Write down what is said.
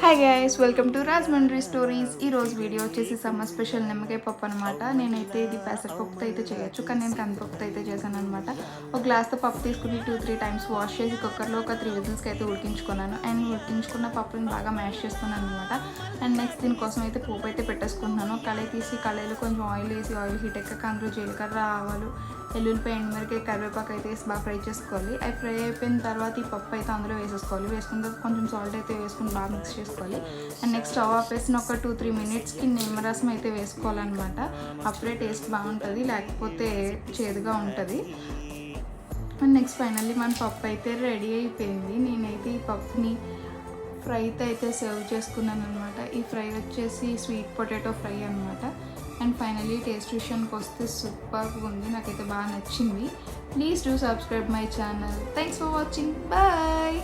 Hi guys, welcome to Rajahmundry stories. ఈరోజు video వచ్చేసి summer special నిమ్మకాయ పప్పు అనమాట. నేనైతే ఇది పెసరపప్పుతో అయితే చేయొచ్చు, కానీ నేను కందిపప్పుతో అయితే చేశాను అనమాట. ఒక గ్లాస్తో పప్పు తీసుకుని 2-3 టైమ్స్ వాష్ చేసి కుక్కర్లో ఒక 3 విజిల్స్కి అయితే ఉడికించుకున్నాను. అండ్ ఉడికించుకున్న పప్పుని బాగా మ్యాష్ చేసుకున్నాను అనమాట. అండ్ నెక్స్ట్ దీనికోసం అయితే పోపు అయితే పెట్టేసుకుంటున్నాను. కళాయి తీసి కళాయిలో కొంచెం ఆయిల్ వేసి, ఆయిల్ హీట్ ఎక్కాక అందులో జీలకర్ర, ఆవాలు, ఎల్లుల్లిపాయ, ఎండుమిరపకాయ, కరివేపాకు అయితే వేసి బాగా ఫ్రై చేసుకోవాలి. అవి ఫ్రై అయిపోయిన తర్వాత ఈ పప్పు అయితే అందులో వేసేసుకోవాలి. వేసుకున్న తర్వాత కొంచెం సాల్ట్ అయితే వేసుకుని బాగా మిక్స్ చేసుకోవాలి. అండ్ నెక్స్ట్ స్టవ్ ఆపేసిన ఒక 2-3 మినిట్స్కి నిమ్మరసం అయితే వేసుకోవాలన్నమాట. అప్పుడే టేస్ట్ బాగుంటుంది, లేకపోతే చేదుగా ఉంటుంది. అండ్ నెక్స్ట్ ఫైనల్లీ మన పప్పు అయితే రెడీ అయిపోయింది. నేనైతే ఈ పప్పుని ఫ్రైతో అయితే సర్వ్ చేసుకున్నాను అనమాట. ఈ ఫ్రై వచ్చేసి స్వీట్ పొటాటో ఫ్రై అనమాట. అండ్ ఫైనలీ టేస్ట్ విషయానికి వస్తే సూపర్గా ఉంది, నాకైతే బాగా నచ్చింది. Please do subscribe my channel. Thanks for watching. Bye.